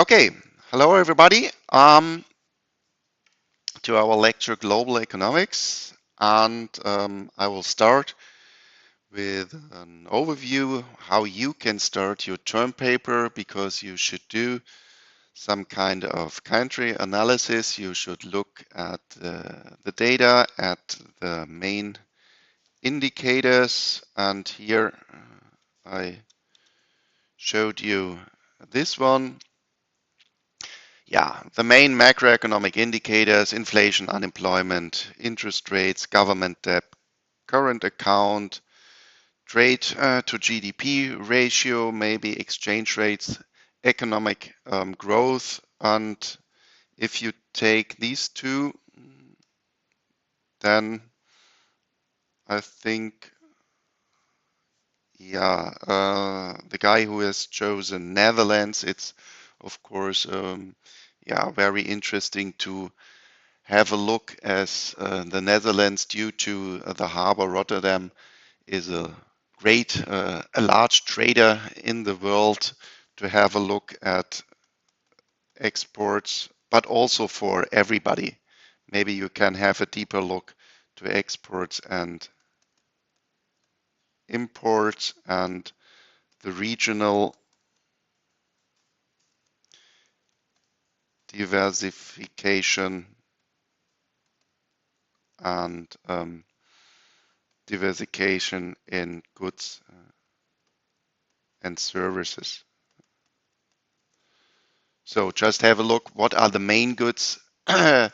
Okay, hello everybody to our lecture Global Economics, and I will start with an overview how you can start your term paper, because you should do some kind of country analysis. You should look at the data, at the main indicators, and here I showed you this one. Yeah, the main macroeconomic indicators: inflation, unemployment, interest rates, government debt, current account, trade to GDP ratio, maybe exchange rates, economic growth. And if you take these two, then I think, yeah, the guy who has chosen Netherlands, it's of course, yeah, very interesting to have a look, as the Netherlands, due to the harbor Rotterdam, is a great, a large trader in the world, to have a look at exports, but also for everybody. Maybe you can have a deeper look to exports and imports and the regional diversification and diversification in goods and services. So just have a look, what are the main goods the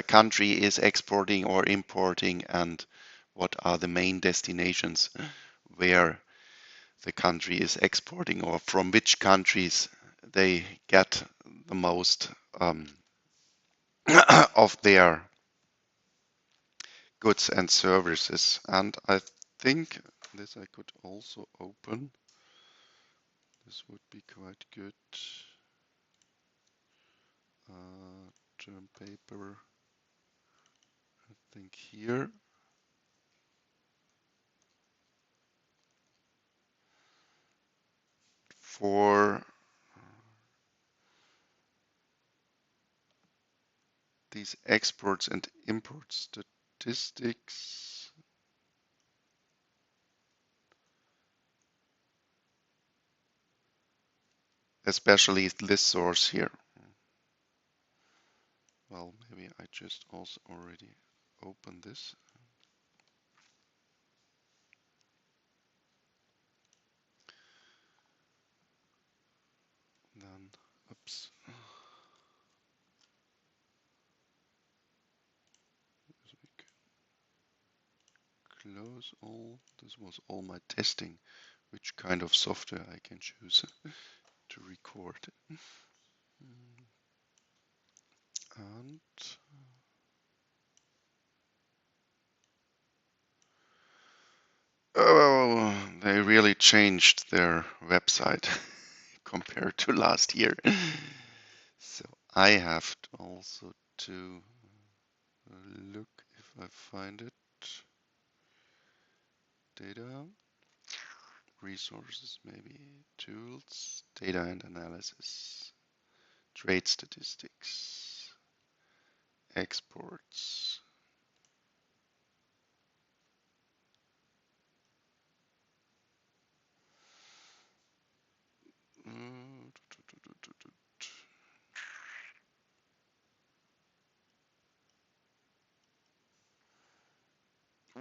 country is exporting or importing, and what are the main destinations where the country is exporting, or from which countries they get the most of their goods and services. And I think this I could also open. This would be quite good. Term paper, I think here. For these exports and import statistics, especially this source here. Well, maybe I just also already opened this. Then, oops. Close all. This was all my testing, which kind of software I can choose to record. And oh, they really changed their website compared to last year. So I have also to look if I find it. Data, resources, maybe tools, data and analysis, trade statistics, exports.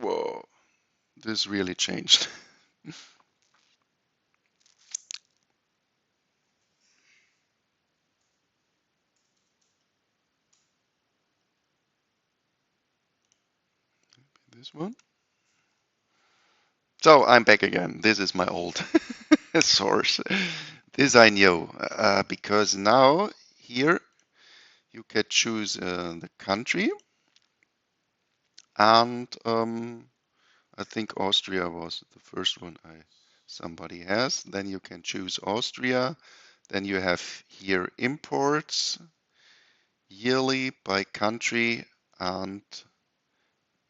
Whoa, this really changed. This one. So I'm back again. This is my old source. This I know because now here you can choose the country, and I think Austria was the first one somebody has. Then you can choose Austria. Then you have here imports, yearly by country, and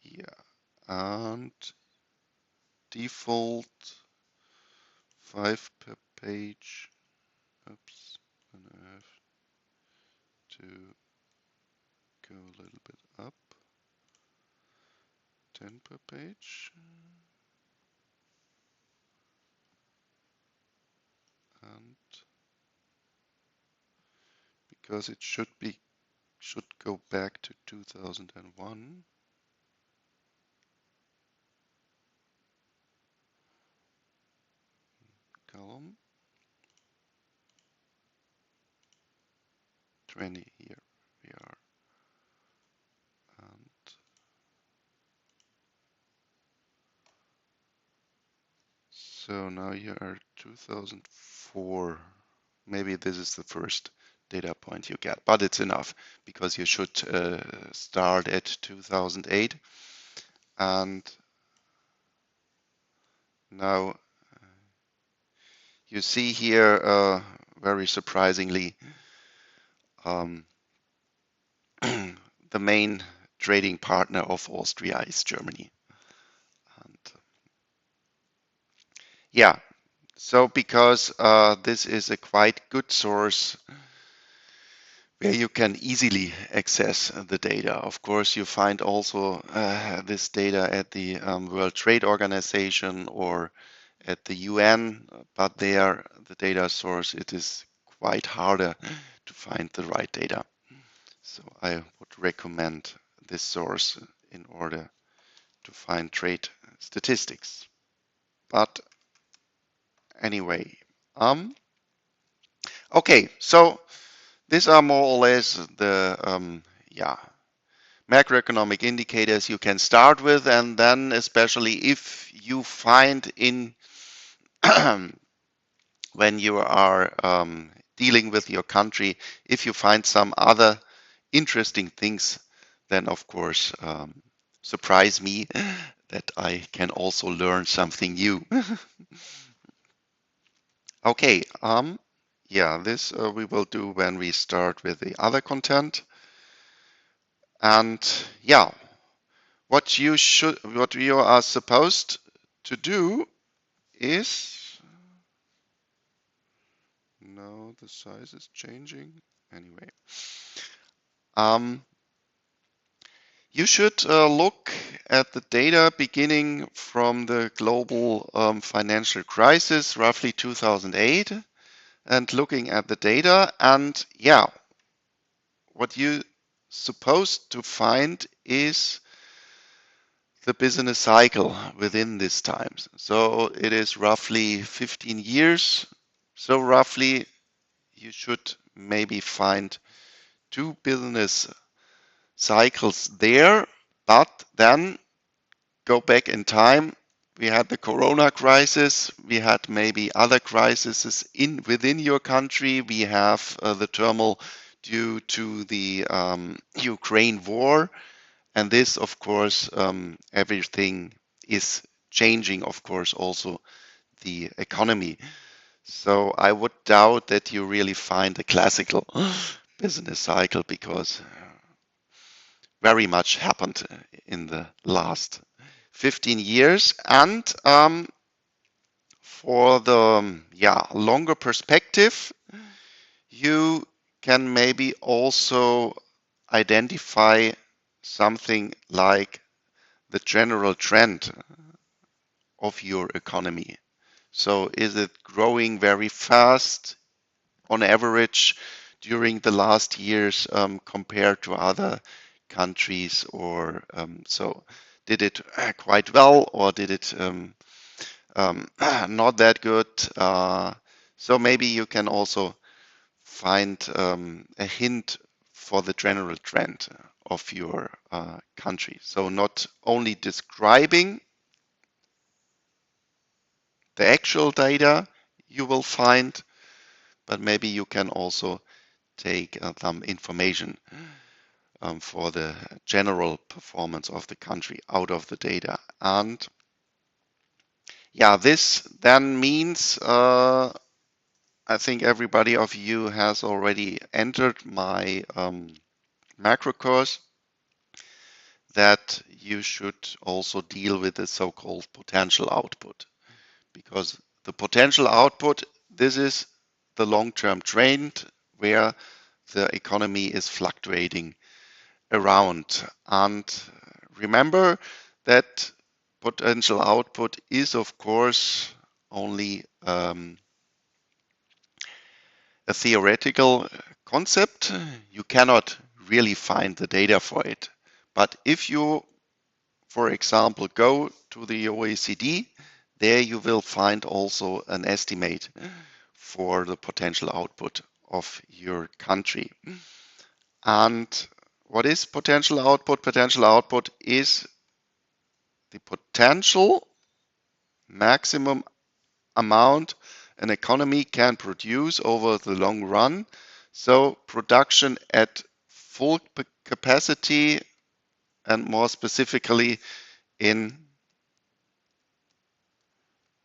yeah, and default 5 per page. Oops, and I have to go a little bit up, 10 per page, and because it should go back to 2001. Column 20 here we are, and so now you are 2004. Maybe this is the first data point you get, but it's enough because you should start at 2008. And now you see here, very surprisingly, um, the main trading partner of Austria is Germany. And yeah, so because this is a quite good source where you can easily access the data. Of course, you find also this data at the World Trade Organization or at the UN, but there, the data source, it is quite harder to find the right data. So I would recommend this source in order to find trade statistics. But anyway, okay, so these are more or less the macroeconomic indicators you can start with, and then especially if you find in when you are dealing with your country, if you find some other interesting things, then of course surprise me that I can also learn something new. Okay, yeah, this we will do when we start with the other content. And yeah, what you are supposed to do is, no, the size is changing. Anyway, you should look at the data beginning from the global financial crisis, roughly 2008, and looking at the data. And yeah, what you supposed to find is the business cycle within this time. So it is roughly 15 years. So roughly you should maybe find 2 business cycles there, but then go back in time. We had the Corona crisis. We had maybe other crises within your country. We have the turmoil due to the Ukraine war. And this, of course, everything is changing, of course, also the economy. So I would doubt that you really find a classical business cycle because very much happened in the last 15 years. And for the longer perspective, you can maybe also identify something like the general trend of your economy. So is it growing very fast on average during the last years compared to other countries, or so did it quite well, or did it not that good? So maybe you can also find a hint for the general trend of your country. So not only describing the actual data you will find, but maybe you can also take some information for the general performance of the country out of the data. And yeah, this then means I think everybody of you has already entered my macro course, that you should also deal with the so-called potential output, because the potential output, this is the long-term trend where the economy is fluctuating around. And remember that potential output is, of course, only a theoretical concept. You cannot really find the data for it. But if you, for example, go to the OECD, there you will find also an estimate for the potential output of your country. And what is potential output? Potential output is the potential maximum amount an economy can produce over the long run. So production at full capacity, and more specifically in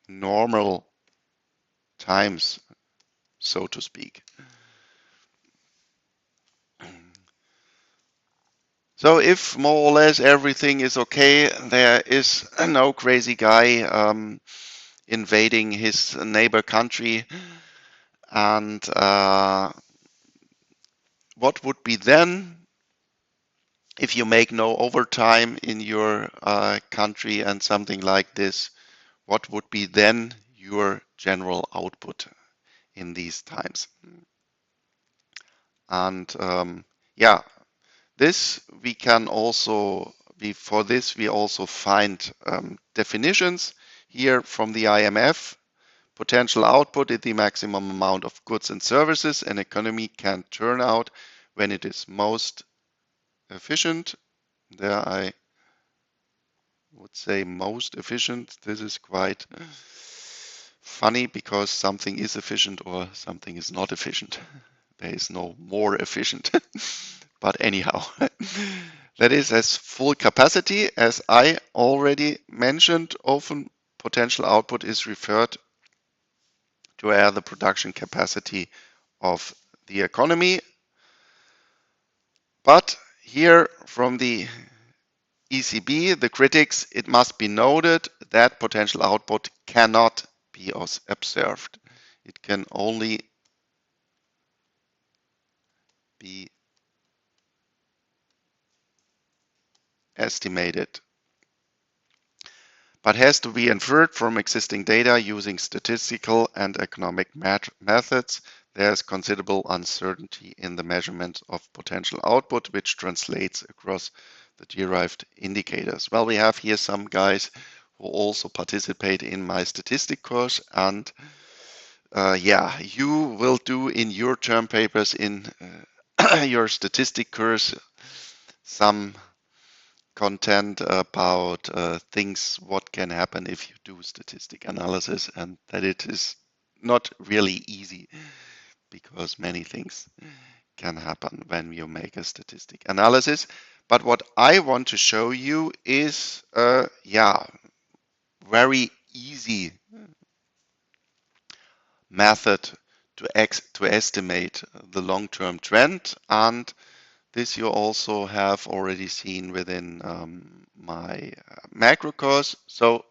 normal times, so to speak. So if more or less everything is okay, there is no crazy guy invading his neighbor country, and what would be then if you make no overtime in your country and something like this? What would be then your general output in these times? And yeah, this we can also, for this we also find definitions here from the IMF. Potential output is the maximum amount of goods and services an economy can turn out when it is most efficient. There I would say most efficient. This is quite funny because something is efficient or something is not efficient. There is no more efficient. But anyhow, that is as full capacity. As I already mentioned, often potential output is referred to as the production capacity of the economy. But here from the ECB, the critics, it must be noted that potential output cannot be observed. It can only be estimated, but has to be inferred from existing data using statistical and economic methods. There's considerable uncertainty in the measurement of potential output, which translates across the derived indicators. Well, we have here some guys who also participate in my statistic course, and yeah, you will do in your term papers in your statistic course some content about things what can happen if you do statistic analysis, and that it is not really easy because many things can happen when you make a statistic analysis. But what I want to show you is yeah, very easy method to estimate the long-term trend, and this you also have already seen within my macro course. So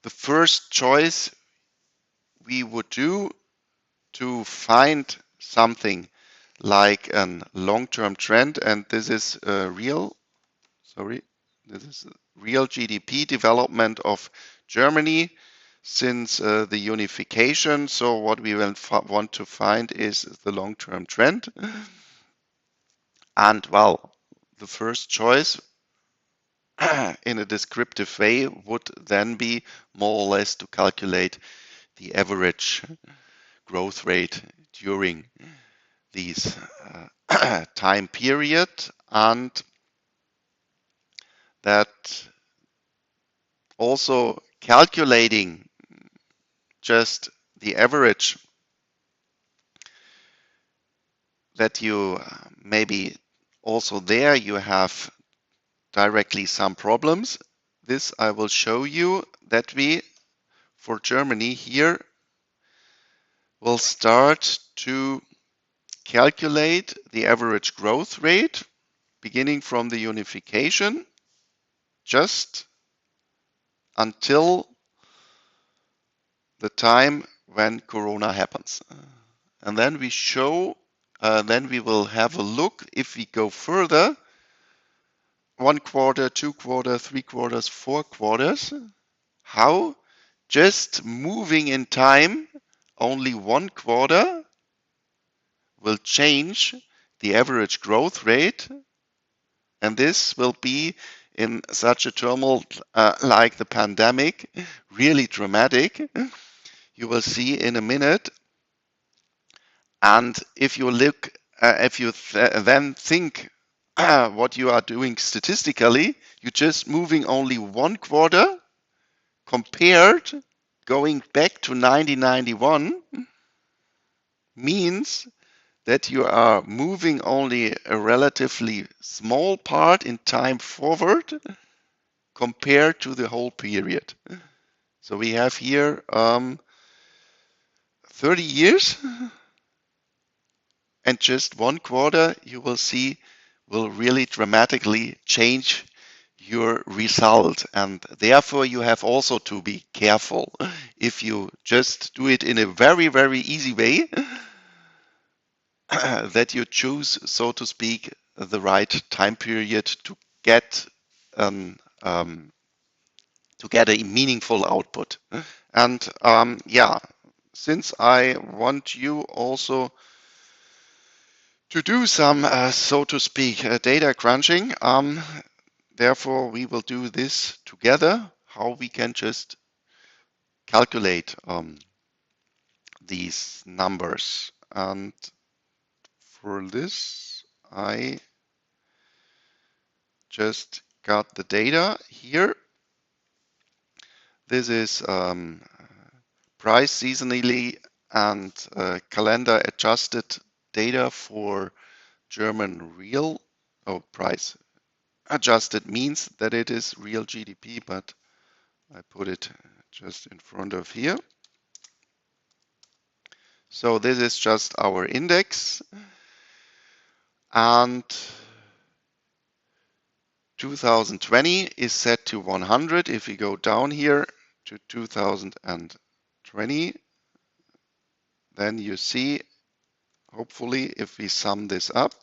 the first choice we would do to find something like a long-term trend, and this is this is real GDP development of Germany since the unification. So what we will want to find is the long-term trend. And well, the first choice in a descriptive way would then be more or less to calculate the average growth rate during these time period, and that also calculating just the average, that you maybe also there you have directly some problems. This I will show you that we for Germany here will start to calculate the average growth rate beginning from the unification just until the time when Corona happens. And then we show then we will have a look if we go further, 1 quarter, 2 quarters, 3 quarters, 4 quarters, how just moving in time only 1 quarter will change the average growth rate. And this will be in such a turmoil like the pandemic, really dramatic. You will see in a minute. And if you look, if you then think what you are doing statistically, you're just moving only 1 quarter compared going back to 1991 means that you are moving only a relatively small part in time forward compared to the whole period. So we have here 30 years, and just 1 quarter you will see will really dramatically change your result. And therefore you have also to be careful. If you just do it in a very, very easy way, that you choose, so to speak, the right time period to get a meaningful output. And yeah, since I want you also to do some, so to speak, data crunching, therefore we will do this together, how we can just calculate these numbers. And for this, I just got the data here. This is price seasonally and calendar adjusted data for German real. Oh, price adjusted means that it is real GDP, but I put it just in front of here. So this is just our index, and 2020 is set to 100. If we go down here to 2020, then you see, hopefully, if we sum this up,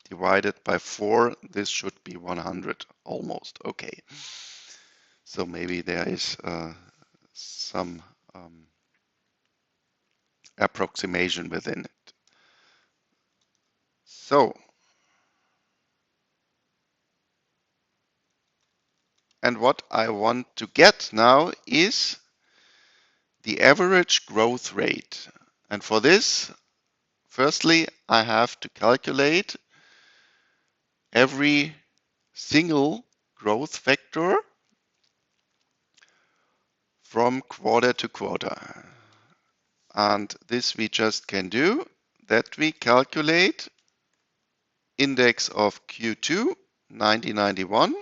divided by 4, this should be 100 almost. Okay. So maybe there is some approximation within it. So, and what I want to get now is the average growth rate. And for this, firstly, I have to calculate every single growth factor from quarter to quarter. And this we just can do, that we calculate index of Q2 1991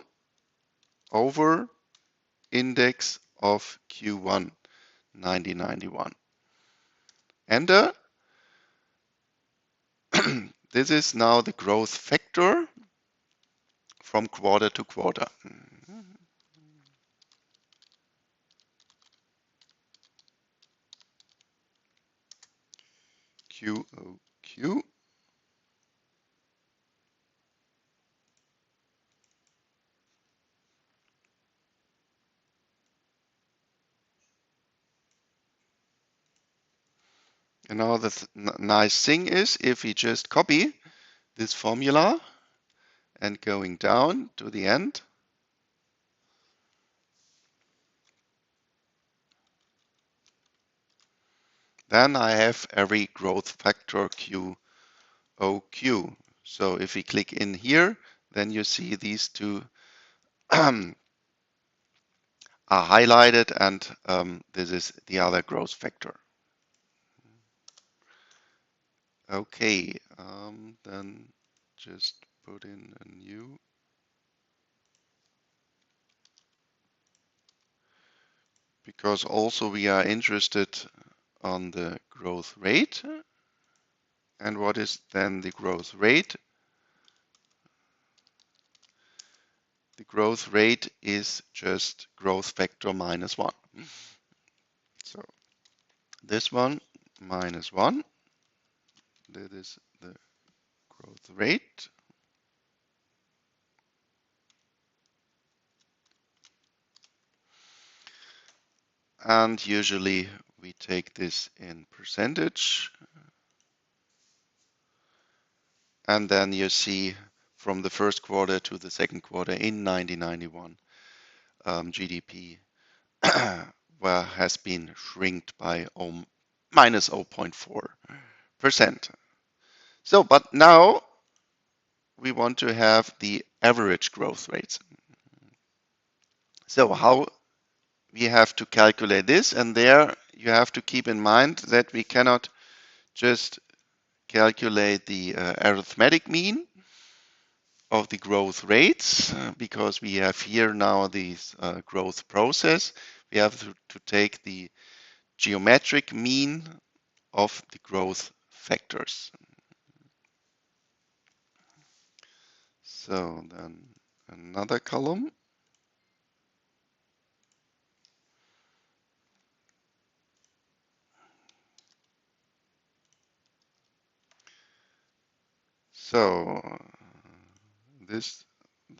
over index of Q1 1991. Enter. This is now the growth factor from quarter to quarter. QOQ. And now the nice thing is, if we just copy this formula and going down to the end, then I have every growth factor QOQ. So if we click in here, then you see these two are highlighted, and this is the other growth factor. Okay, then just put in a new. Because also we are interested on the growth rate. And what is then the growth rate? The growth rate is just growth factor -1. This one -1, that is the growth rate. And usually we take this in percentage. And then you see from the first quarter to the second quarter in 1991, GDP has been shrinked by minus 0.4%. So, but now we want to have the average growth rates. So how we have to calculate this, and there you have to keep in mind that we cannot just calculate the arithmetic mean of the growth rates because we have here now this growth process. We have to take the geometric mean of the growth factors. So then another column. So this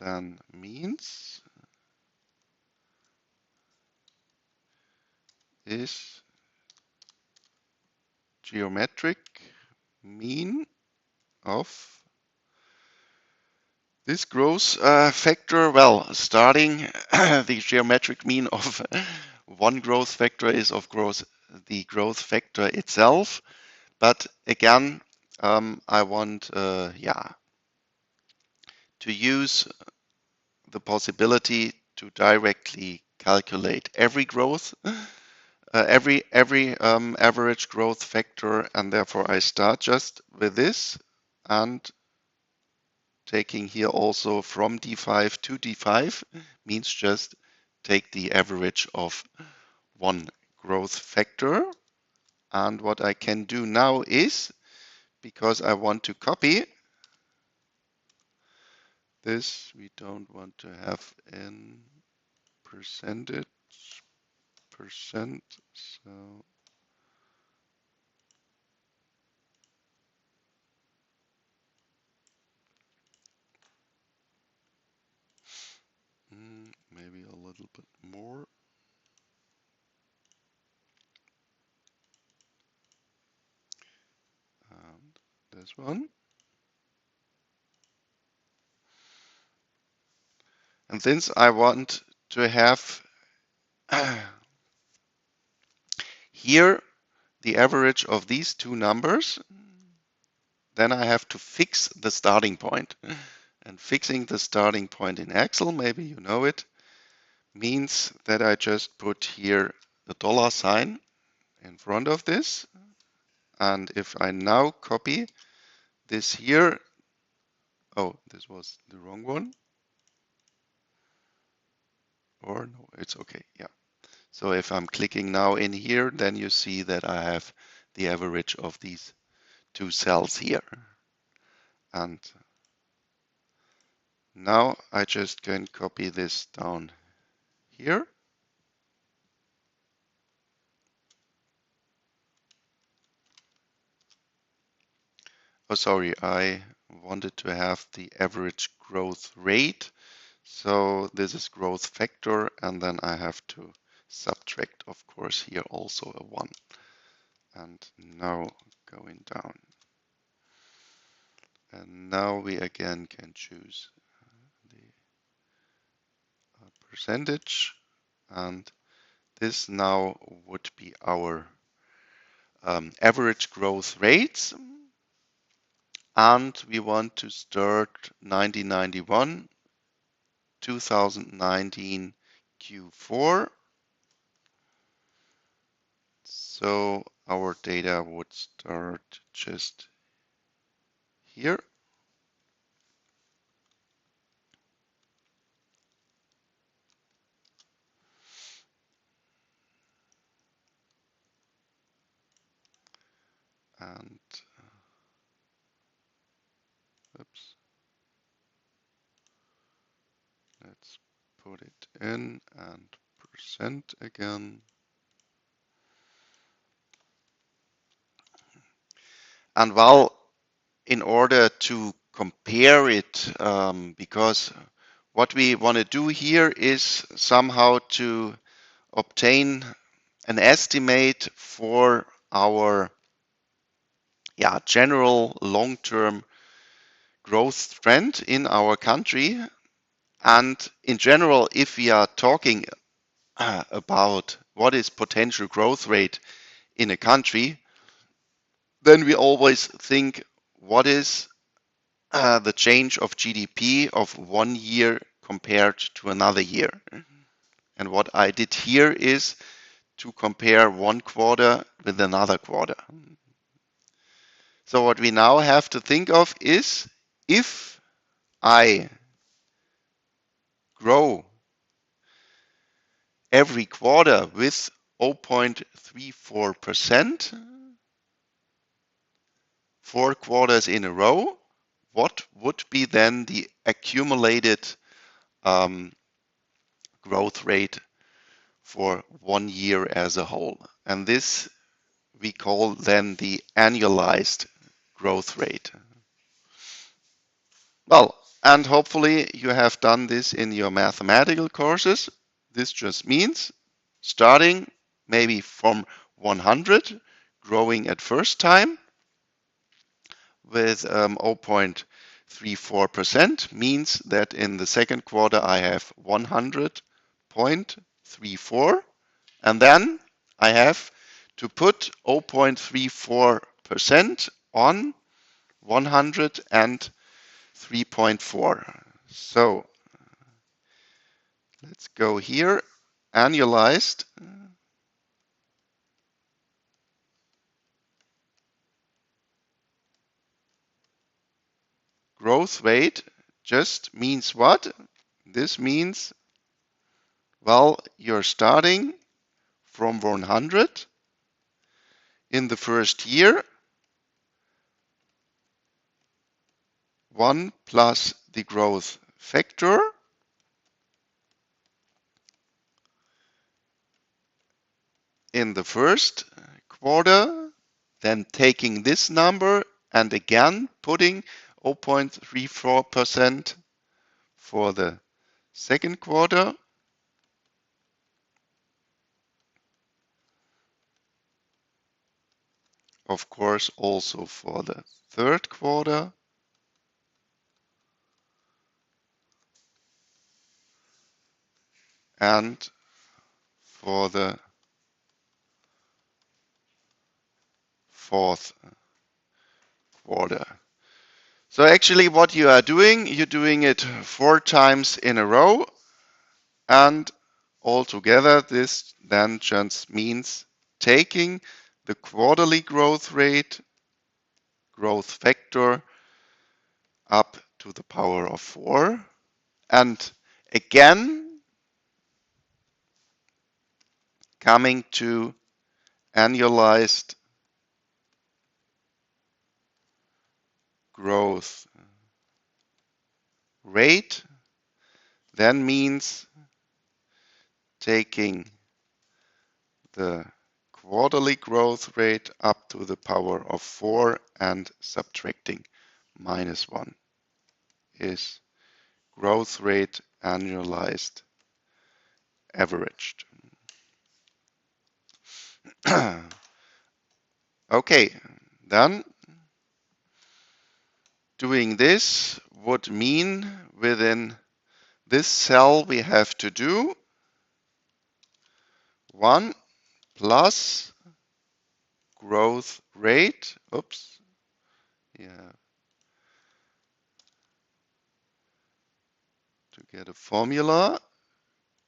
then means is geometric mean of this growth factor. Well, starting the geometric mean of one growth factor is of course the growth factor itself. But again, I want to use the possibility to directly calculate every growth, every average growth factor, and therefore I start just with this and taking here also from D5 to D5 means just take the average of one growth factor. And what I can do now is, because I want to copy this, we don't want to have in percentage percent, so maybe a little bit more. And this one. And since I want to have here the average of these two numbers, then I have to fix the starting point. And fixing the starting point in Excel, maybe you know it, means that I just put here the dollar sign in front of this. And if I now copy this here, oh, this was the wrong one. Or no, it's okay, yeah. So if I'm clicking now in here, then you see that I have the average of these two cells here. And now I just can copy this down here. Oh, sorry, I wanted to have the average growth rate. So this is growth factor, and then I have to subtract, of course, here also a 1. And now going down. And now we again can choose the percentage, and this now would be our average growth rates. And we want to start 1991, 2019 Q4. So our data would start just here. And oops, let's put it in and percent again. And well, in order to compare it, because what we want to do here is somehow to obtain an estimate for our general long-term growth trend in our country. And in general, if we are talking about what is potential growth rate in a country, then we always think what is the change of GDP of one year compared to another year. And what I did here is to compare one quarter with another quarter. So what we now have to think of is if I grow every quarter with 0.34%, 4 quarters in a row, what would be then the accumulated growth rate for one year as a whole? And this we call then the annualized growth rate. Well, and hopefully you have done this in your mathematical courses. This just means starting maybe from 100, growing at first time with 0.34% means that in the second quarter I have 100.34, and then I have to put 0.34% on 103.4. So let's go here, annualized growth rate just means what? This means, well, you're starting from 100 in the first year, 1 plus the growth factor, in the first quarter, then taking this number and again putting 0.34% for the second quarter, of course also for the third quarter, and for the fourth quarter. So actually what you are doing, you're doing it 4 times in a row, and altogether this then just means taking the quarterly growth rate, growth factor, up to the power of 4, and again coming to annualized growth rate, then means taking the quarterly growth rate up to the power of 4 and subtracting -1 is growth rate annualized averaged. Okay, then doing this would mean within this cell we have to do 1 plus growth rate, oops, yeah, to get a formula,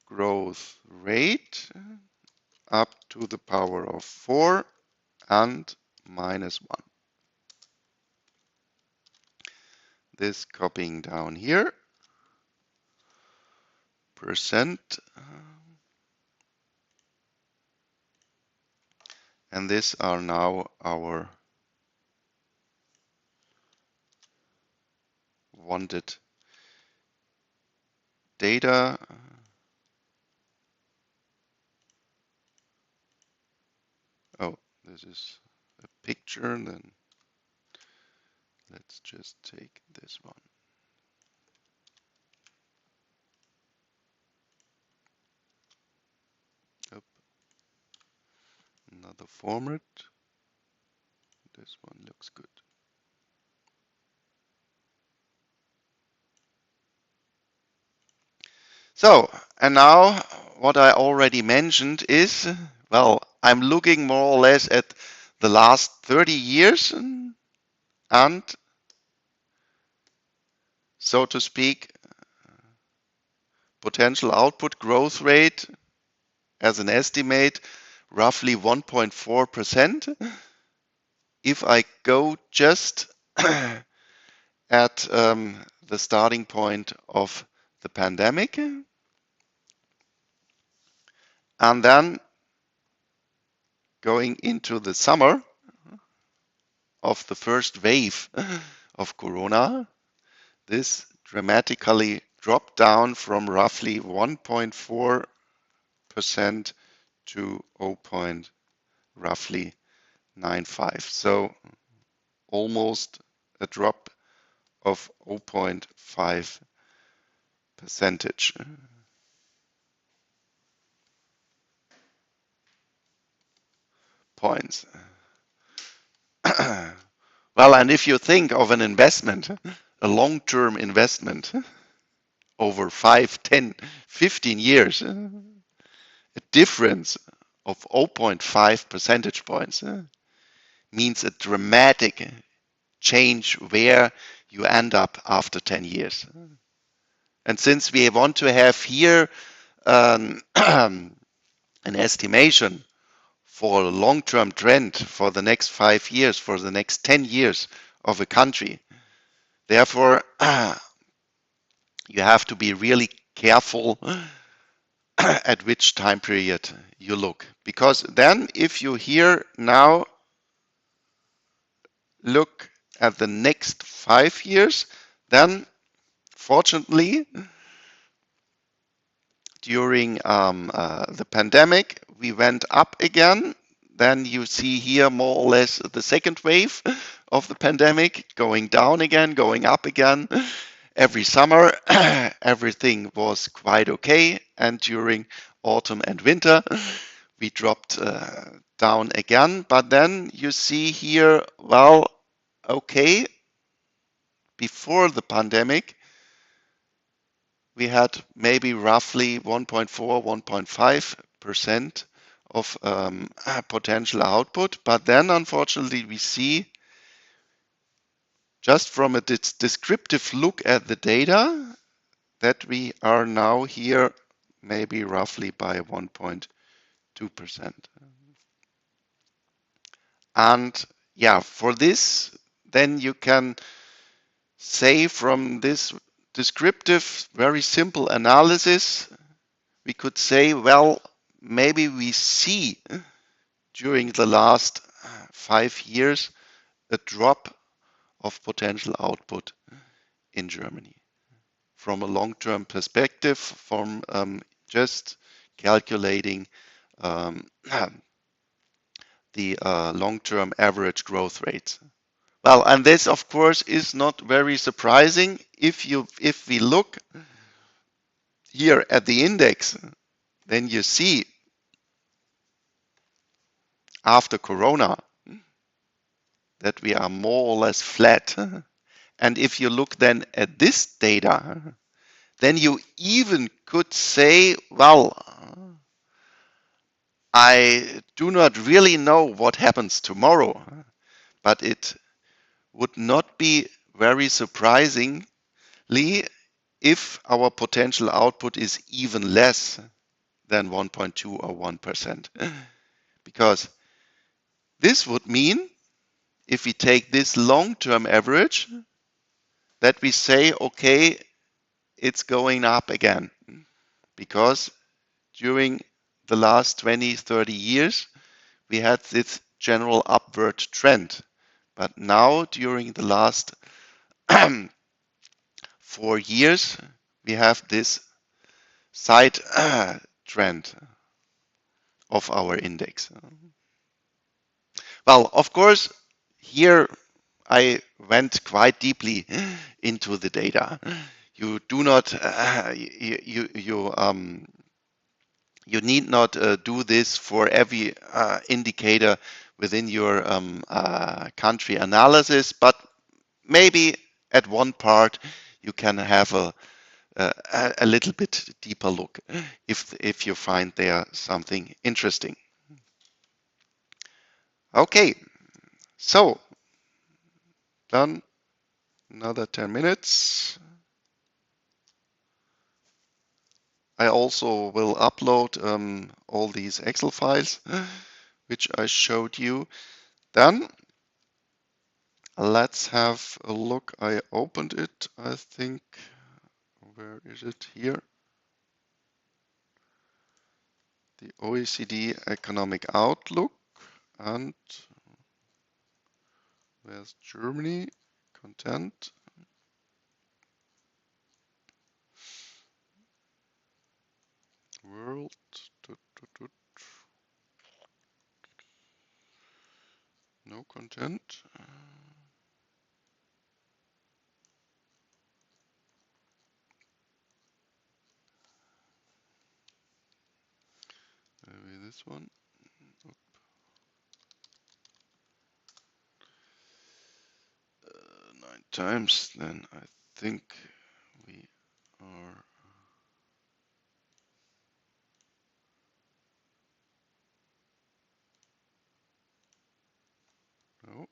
growth rate up to the power of 4 and -1. This copying down here, percent, and these are now our wanted data. Oh, this is a picture then. Let's just take this one. Up, another format. This one looks good. So, and now what I already mentioned is, well, I'm looking more or less at the last 30 years and, so to speak, potential output growth rate as an estimate, roughly 1.4%. If I go just at the starting point of the pandemic, and then going into the summer of the first wave of Corona, this dramatically dropped down from roughly 1.4% to 0. roughly 95. So almost a drop of 0.5 percentage points. Well, and if you think of an investment, a long-term investment over 5, 10, 15 years, a difference of 0.5 percentage points means a dramatic change where you end up after 10 years. And since we want to have here an estimation for a long-term trend for the next 5 years, for the next 10 years of a country, therefore, you have to be really careful at which time period you look. Because then if you here now look at the next 5 years, then fortunately, during the pandemic, we went up again. Then you see here more or less the second wave of the pandemic going down again, going up again. Every summer, everything was quite okay. And during autumn and winter, we dropped down again. But then you see here, well, okay, before the pandemic, we had maybe roughly 1.4, 1.5% of potential output. But then, unfortunately, we see just from a descriptive look at the data that we are now here maybe roughly by 1.2%. And yeah, for this, then you can say from this descriptive, very simple analysis, we could say, well, maybe we see during the last 5 years a drop of potential output in Germany. From a long-term perspective, from just calculating the long-term average growth rates. Well, and this, of course, is not very surprising. If we look here at the index, then you see after Corona that we are more or less flat. And if you look then at this data, then you even could say, well, I do not really know what happens tomorrow, but it would not be very surprisingly if our potential output is even less than 1.2 or 1%. Because this would mean, if we take this long-term average, that we say, okay, it's going up again. Because during the last 20, 30 years, we had this general upward trend. But now, during the last 4 years, we have this side trend of our index. Well, of course, here I went quite deeply into the data. You do not, you need not do this for every indicator within your country analysis, but maybe at one part you can have a little bit deeper look if you find there something interesting. Okay, so done. Another 10 minutes. I also will upload all these Excel files which I showed you. Then let's have a look. I opened it, I think. Where is it? Here. The OECD Economic Outlook. And where's Germany? Content. World. No content. Maybe this one. 9 times. Then I think we are. No.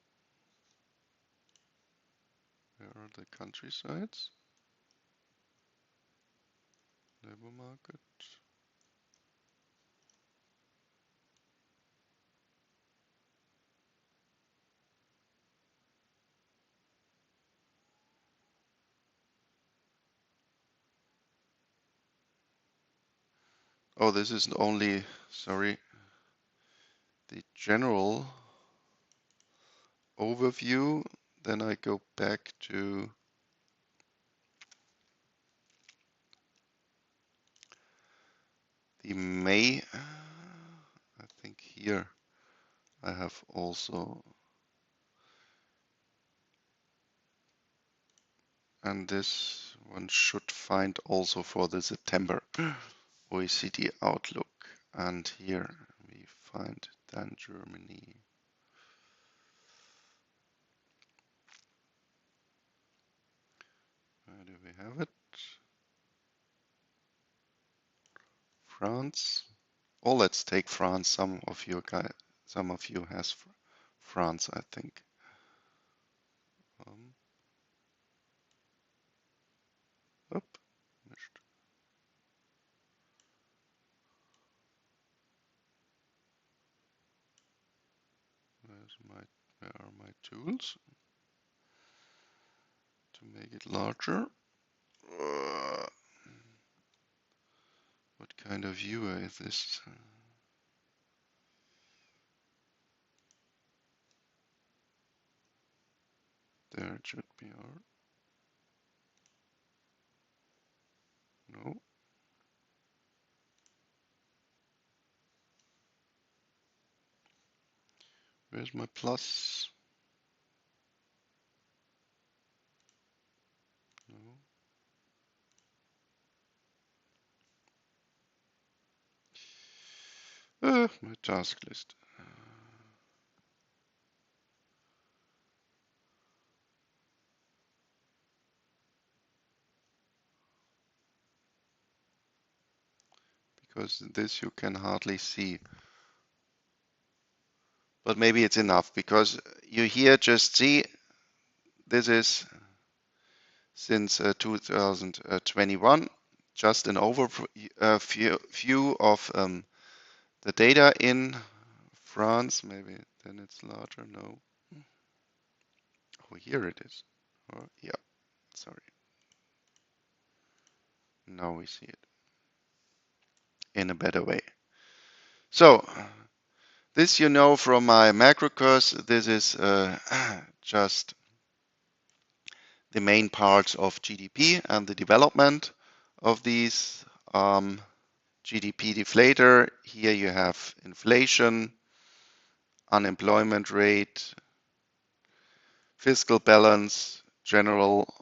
Where are the countrysides? Labor market. Oh, this is only, sorry, the general overview. Then I go back to the May. I think here I have also, and this one should find also for the September OECD Outlook. And here we find then Germany. Where do we have it? France. Oh, let's take France. Some of you has France, I think. Um, Up, nicht. Where are my tools to make it larger? What kind of viewer is this? There it should be. Or no. Where's my plus? No. My task list. Because this you can hardly see. But maybe it's enough because you here just see this is since 2021, just an overview of the data in France. Maybe then it's larger. No. Oh, here it is. Oh, yeah, sorry. Now we see it in a better way. So this you know from my macro course. This is just the main parts of GDP and the development of these. GDP deflator. Here you have inflation, unemployment rate, fiscal balance, general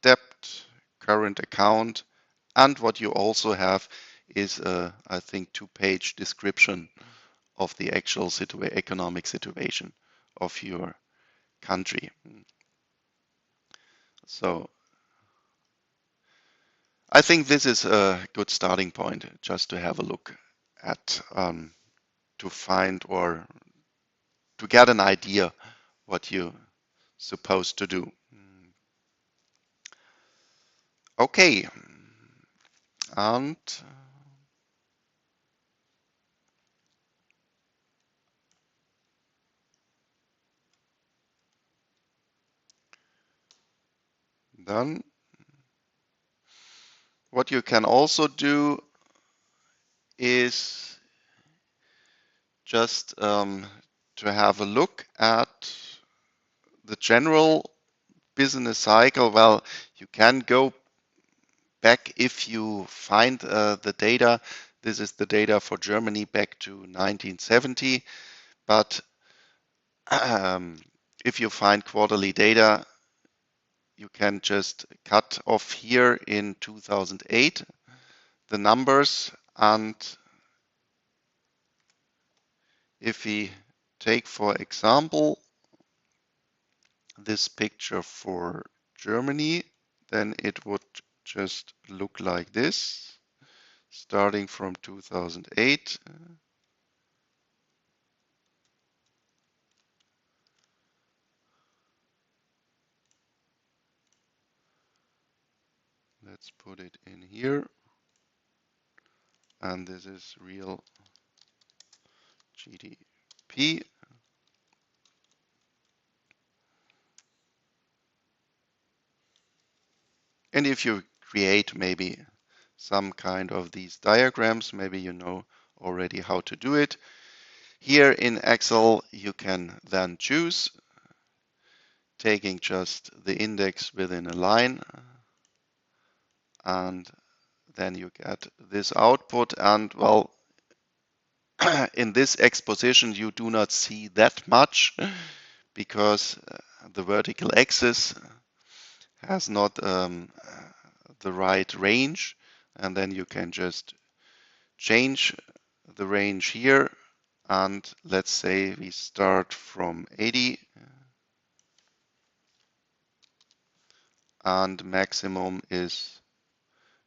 debt, current account, and what you also have is I think 2-page description of the actual economic situation of your country. So I think this is a good starting point just to have a look at to find or to get an idea what you're supposed to do. Okay, and then what you can also do is just to have a look at the general business cycle. Well, you can go back if you find the data. This is the data for Germany back to 1970. But if you find quarterly data, you can just cut off here in 2008 the numbers. And if we take, for example, this picture for Germany, then it would just look like this, starting from 2008. Let's put it in here. And this is real GDP. And if you create maybe some kind of these diagrams, maybe you know already how to do it. Here in Excel, you can then choose, taking just the index within a line, and then you get this output. And well, in this exposition, you do not see that much because the vertical axis has not the right range, and then you can just change the range here, and let's say we start from 80 and maximum is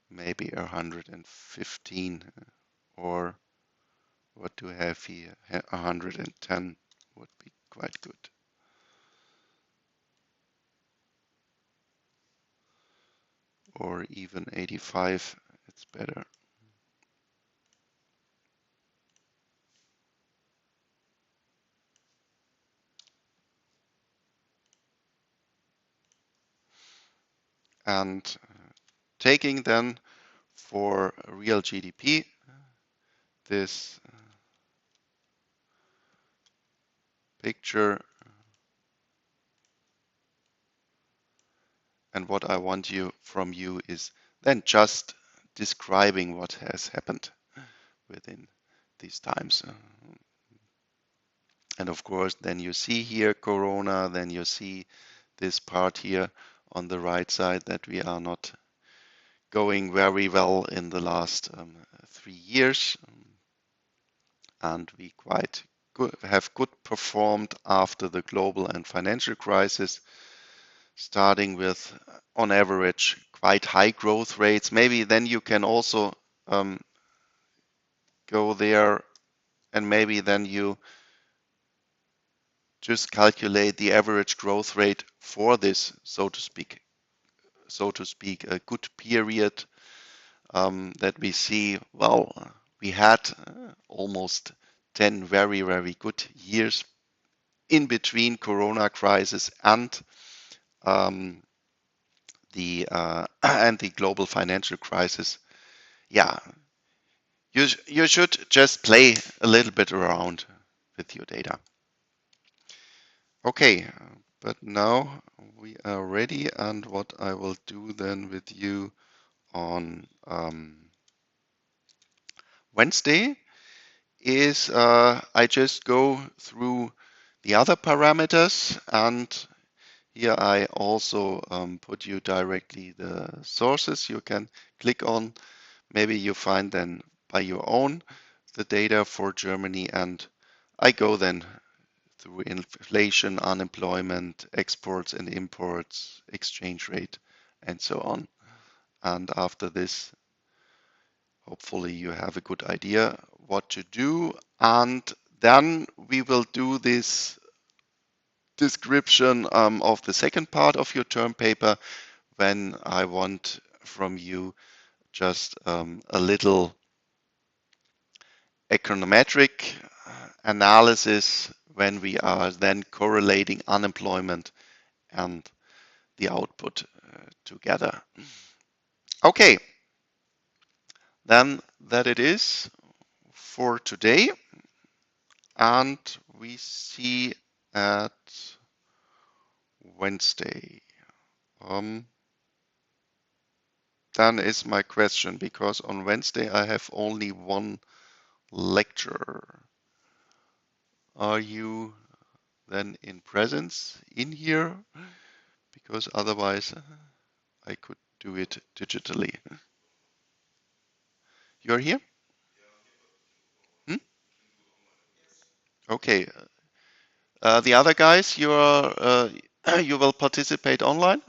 maybe 115, or what do I have here? 110 would be quite good. Or even 85, it's better. And taking then for real GDP, this picture, and what I want from you is then just describing what has happened within these times. And of course, then you see here Corona, then you see this part here on the right side that we are not going very well in the last 3 years. And we quite have good performed after the global and financial crisis, starting with, on average, quite high growth rates. Maybe then you can also go there, and maybe then you just calculate the average growth rate for this, so to speak, a good period that we see. Well, we had almost 10 very, very good years in between Corona crisis and the and the global financial crisis. Yeah, you should just play a little bit around with your data. Okay, but now we are ready, and what I will do then with you on Wednesday is I just go through the other parameters, and here I also put you directly the sources you can click on. Maybe you find then by your own the data for Germany, and I go then through inflation, unemployment, exports and imports, exchange rate, and so on. And after this, hopefully you have a good idea what to do. And then we will do this description of the second part of your term paper when I want from you just a little econometric analysis when we are then correlating unemployment and the output together. Okay, then that it is for today, and we see at Wednesday. Then is my question, because on Wednesday I have only one lecture. Are you then in presence in here? Because otherwise I could do it digitally. You're here? Hmm? Okay. The other guys, you are you will participate online?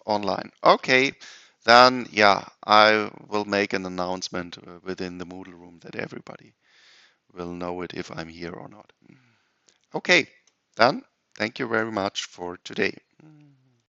Online. Okay. Then yeah, I will make an announcement within the Moodle room that everybody will know it if I'm here or not. Okay. Then thank you very much for today.